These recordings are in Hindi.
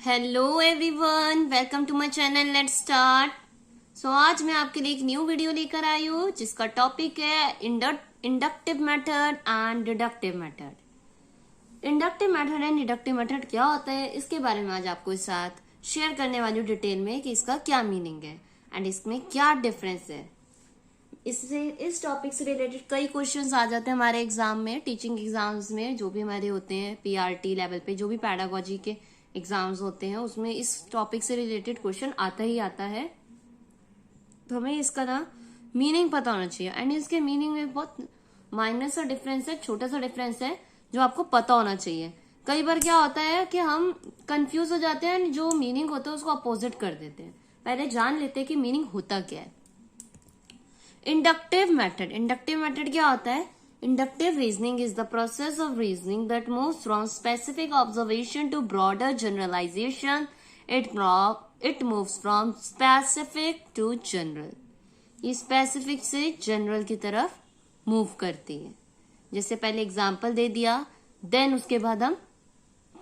Hello everyone, welcome to my channel. Let's start. So आज मैं आपके लिए एक न्यू वीडियो लेकर आई हूँ जिसका टॉपिक है inductive method and deductive method. Inductive method and deductive method क्या होता है, इसके बारे में आज आपको इस साथ शेयर करने वाली हूँ डिटेल में कि इसका क्या मीनिंग है एंड इसमें क्या डिफरेंस है। इससे इस टॉपिक से रिलेटेड कई क्वेश्चंस आ जाते हैं हमारे एग्जाम में, टीचिंग एग्जाम्स में जो भी हमारे होते हैं, पीआरटी लेवल पे जो भी पैडागोजी के एग्जाम्स होते हैं उसमें इस टॉपिक से रिलेटेड क्वेश्चन आता ही आता है। तो हमें इसका ना मीनिंग पता होना चाहिए एंड इसके मीनिंग में बहुत माइनर सा डिफरेंस है, छोटा सा डिफरेंस है जो आपको पता होना चाहिए। कई बार क्या होता है कि हम कंफ्यूज हो जाते हैं एंड जो मीनिंग होता है उसको अपोजिट कर देते हैं। पहले जान लेते हैं कि मीनिंग होता क्या है। इंडक्टिव मेथड क्या होता है? Inductive reasoning is the process of reasoning that moves from specific observation to broader generalization. It moves from specific to general. ये specific से general की तरफ move करती है। जैसे पहले एग्जाम्पल दे दिया, देन उसके बाद हम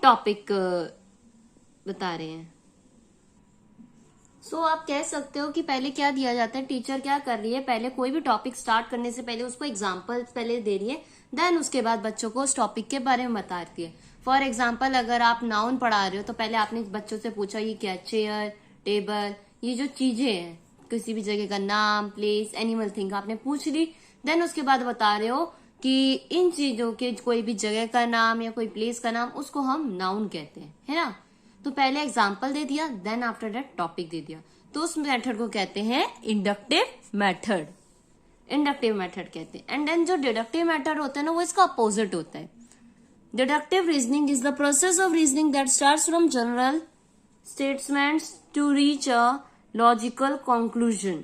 टॉपिक बता रहे हैं। आप कह सकते हो कि पहले क्या दिया जाता है, टीचर क्या कर रही है, पहले कोई भी टॉपिक स्टार्ट करने से पहले उसको एग्जाम्पल पहले दे रही है, देन उसके बाद बच्चों को उस टॉपिक के बारे में बता रही है। फॉर एग्जाम्पल अगर आप नाउन पढ़ा रहे हो तो पहले आपने बच्चों से पूछा ये क्या, चेयर, टेबल, ये जो चीजें हैं, किसी भी जगह का नाम, प्लेस, एनिमल, थिंग आपने पूछ ली, देन उसके बाद बता रहे हो कि इन चीजों के कोई भी जगह का नाम या कोई प्लेस का नाम, उसको हम नाउन कहते हैं, है ना। तो पहले एग्जाम्पल दे दिया, देन आफ्टर दैट टॉपिक दे दिया, तो उस मेथड को कहते हैं इंडक्टिव मेथड। इंडक्टिव मेथड कहते हैं। एंड देन जो डिडक्टिव मेथड होता है ना, वो इसका अपोजिट होता है। Deductive reasoning is the process of reasoning that starts from general statements to reach a logical conclusion.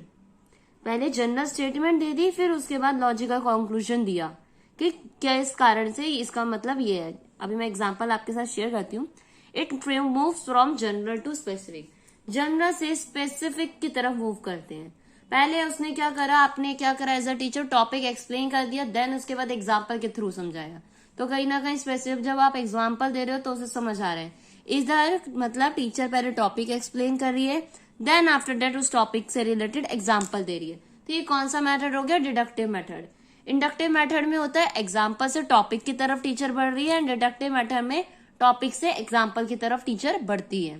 पहले जनरल स्टेटमेंट दे दी, फिर उसके बाद लॉजिकल कंक्लूजन दिया कि क्या इस कारण से इसका मतलब ये है। अभी मैं एग्जाम्पल आपके साथ शेयर करती हूँ। It moves from general to specific. General से स्पेसिफिक की तरफ मूव करते हैं। पहले उसने क्या करा, आपने क्या करा as a teacher, topic explain कर दिया, देन उसके बाद एग्जाम्पल के थ्रू समझाया। तो कहीं ना कहीं स्पेसिफिक जब आप एग्जाम्पल दे रहे हो तो उसे समझ आ रहा है। इधर मतलब टीचर पहले टॉपिक एक्सप्लेन कर रही है, देन आफ्टर दैट उस टॉपिक से रिलेटेड एग्जाम्पल दे रही है। तो ये कौन सा मेथड हो गया? Deductive method. इंडक्टिव मेथड में होता है एग्जाम्पल से टॉपिक की तरफ टीचर बढ़ रही है, एंड डिडक्टिव मेथड में टॉपिक से एग्जाम्पल की तरफ टीचर बढ़ती है।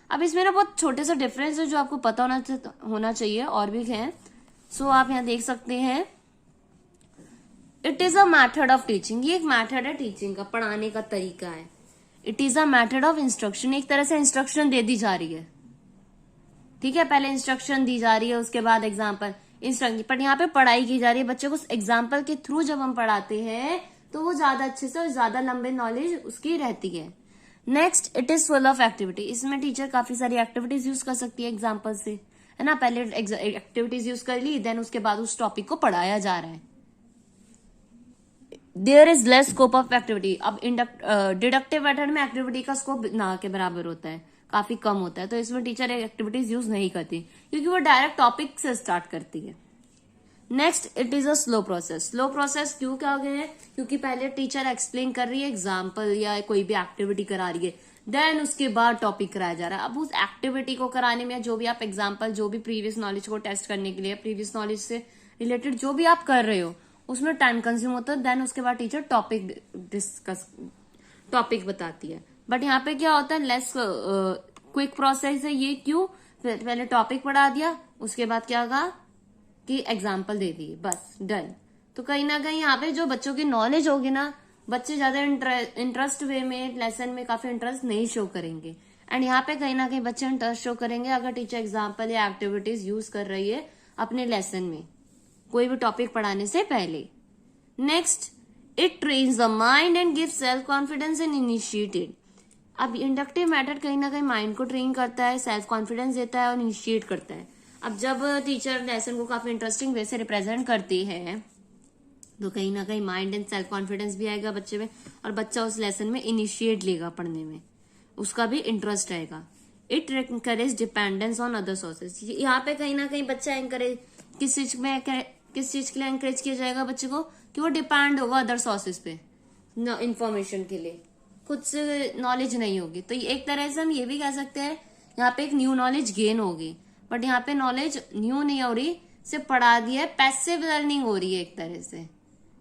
अब इसमें ना बहुत छोटे से डिफरेंस है जो आपको पता होना चाहिए, और भी है। आप यहाँ देख सकते हैं, it is a method of teaching. ये एक मैथड है टीचिंग का, पढ़ाने का तरीका है। It is a method of instruction. एक तरह से इंस्ट्रक्शन दे दी जा रही है, ठीक है। पहले इंस्ट्रक्शन दी जा रही है, उसके बाद एग्जाम्पल इंस्ट्रक्शन, पर यहाँ पे पढ़ाई की जा रही है। बच्चों को एग्जाम्पल के थ्रू जब हम पढ़ाते हैं तो वो ज्यादा अच्छे से और ज्यादा लंबे नॉलेज उसकी रहती है। Next, it is full of activity. इसमें टीचर काफी सारी एक्टिविटीज यूज कर सकती है एग्जाम्पल से, है ना। पहले एक्टिविटीज यूज कर ली, देन उसके बाद उस टॉपिक को पढ़ाया जा रहा है। There is less scope of activity. अब डिडक्टिव मेथड में एक्टिविटी का स्कोप ना के बराबर होता है, काफी कम होता है। तो इसमें टीचर एक्टिविटीज यूज नहीं करती क्योंकि वो डायरेक्ट टॉपिक से स्टार्ट करती है। Next, it is a slow process. Slow process क्यों क्या गए हैं? क्योंकि पहले टीचर एक्सप्लेन कर रही है, एग्जाम्पल या कोई भी एक्टिविटी करा रही है, देन उसके बाद टॉपिक कराया जा रहा है। अब उस एक्टिविटी को कराने में जो भी आप एग्जाम्पल, जो भी प्रीवियस नॉलेज को टेस्ट करने के लिए, प्रीवियस नॉलेज से रिलेटेड जो भी आप कर रहे हो, उसमें टाइम कंज्यूम होता है। देन उसके बाद टीचर टॉपिक बताती है। बट यहाँ पे क्या होता है, लेस क्विक प्रोसेस है ये। क्यों? पहले टॉपिक पढ़ा दिया, उसके बाद क्या कहा कि एग्जाम्पल दे दी, बस डन। तो कहीं ना कहीं यहाँ पे जो बच्चों की नॉलेज होगी ना, बच्चे ज्यादा इंटरेस्ट वे में लेसन में काफी इंटरेस्ट नहीं शो करेंगे। एंड यहाँ पे कहीं ना कहीं बच्चे इंटरेस्ट शो करेंगे अगर टीचर एग्जाम्पल या एक्टिविटीज यूज कर रही है अपने लेसन में, कोई भी टॉपिक पढ़ाने से पहले। Next, it trains the mind and gives self confidence and initiated. अब इंडक्टिव मेथड कहीं ना कहीं माइंड को ट्रेन करता है, सेल्फ कॉन्फिडेंस देता है और इनिशिएट करता है। अब जब टीचर लेसन को काफी इंटरेस्टिंग वे से रिप्रेजेंट करती है तो कहीं ना कहीं माइंड एंड सेल्फ कॉन्फिडेंस भी आएगा बच्चे में, और बच्चा उस लेसन में इनिशिएट लेगा पढ़ने में, उसका भी इंटरेस्ट आएगा। It encourage dependence on other sources. यहाँ पे कहीं ना कहीं बच्चा एनकरेज किस चीज के लिए एनकरेज किया जाएगा बच्चे को, कि वो डिपेंड होगा अदर सोर्सेज पे इंफॉर्मेशन के लिए। खुद से नॉलेज नहीं होगी। तो एक तरह से हम ये भी कह सकते हैं यहाँ पे एक न्यू नॉलेज गेन होगी, बट यहाँ पे नॉलेज न्यू नहीं हो रही, सिर्फ पढ़ा दिया है, पैसिव लर्निंग हो रही है एक तरह से।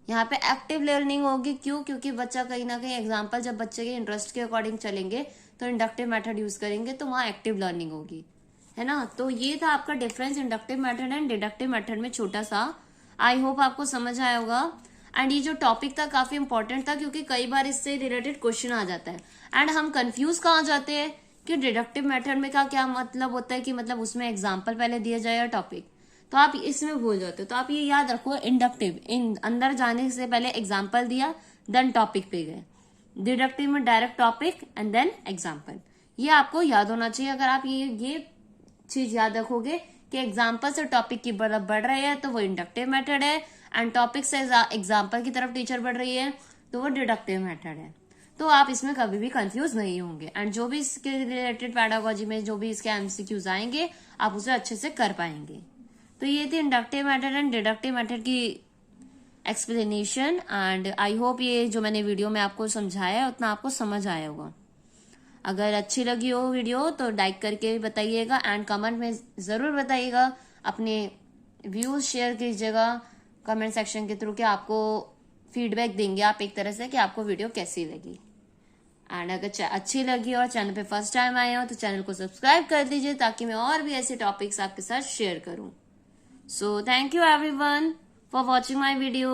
यहाँ पे एक्टिव लर्निंग होगी, क्यों? क्योंकि बच्चा कहीं ना कहीं एग्जाम्पल जब बच्चे के इंटरेस्ट के अकॉर्डिंग चलेंगे तो इंडक्टिव मेथड यूज करेंगे तो वहां एक्टिव लर्निंग होगी, है ना। तो ये था आपका difference inductive method and deductive method में, छोटा सा। आई होप आपको समझ आया होगा। एंड ये जो टॉपिक था काफी इंपॉर्टेंट था, क्योंकि कई बार इससे रिलेटेड क्वेश्चन आ जाता है एंड हम कंफ्यूज कहाँ जाते हैं कि डिडक्टिव मेथड में का क्या मतलब होता है, कि मतलब उसमें एग्जाम्पल पहले दिया जाए या टॉपिक, तो आप इसमें भूल जाते हो। तो आप ये याद रखो, इंडक्टिव अंदर जाने से पहले एग्जाम्पल दिया, देन टॉपिक पे गए। डिडक्टिव में direct topic and then example. ये आपको याद होना चाहिए। अगर आप ये चीज याद रखोगे कि एग्जाम्पल से टॉपिक की तरफ बढ़ रहे हैं तो वो इंडक्टिव मेथड है, एंड टॉपिक से एग्जाम्पल की तरफ टीचर बढ़ रही है तो वो डिडक्टिव मेथड है। तो आप इसमें कभी भी कंफ्यूज नहीं होंगे, एंड जो भी इसके रिलेटेड पेडागोजी में जो भी इसके एमसीक्यूज आएंगे आप उसे अच्छे से कर पाएंगे। तो ये थी inductive method and deductive method की एक्सप्लेनेशन। एंड आई होप ये जो मैंने वीडियो में आपको समझाया है उतना आपको समझ आया होगा। अगर अच्छी लगी हो वीडियो तो लाइक करके बताइएगा, एंड कमेंट में जरूर बताइएगा, अपने व्यूज शेयर कीजिएगा कमेंट सेक्शन के थ्रू, कि आपको फीडबैक देंगे आप एक तरह से कि आपको वीडियो कैसी लगी। एंड अगर अच्छी लगी और चैनल पे फर्स्ट टाइम आए हो तो चैनल को सब्सक्राइब कर दीजिए, ताकि मैं और भी ऐसे टॉपिक्स आपके साथ शेयर करूं। So thank you everyone for watching my video.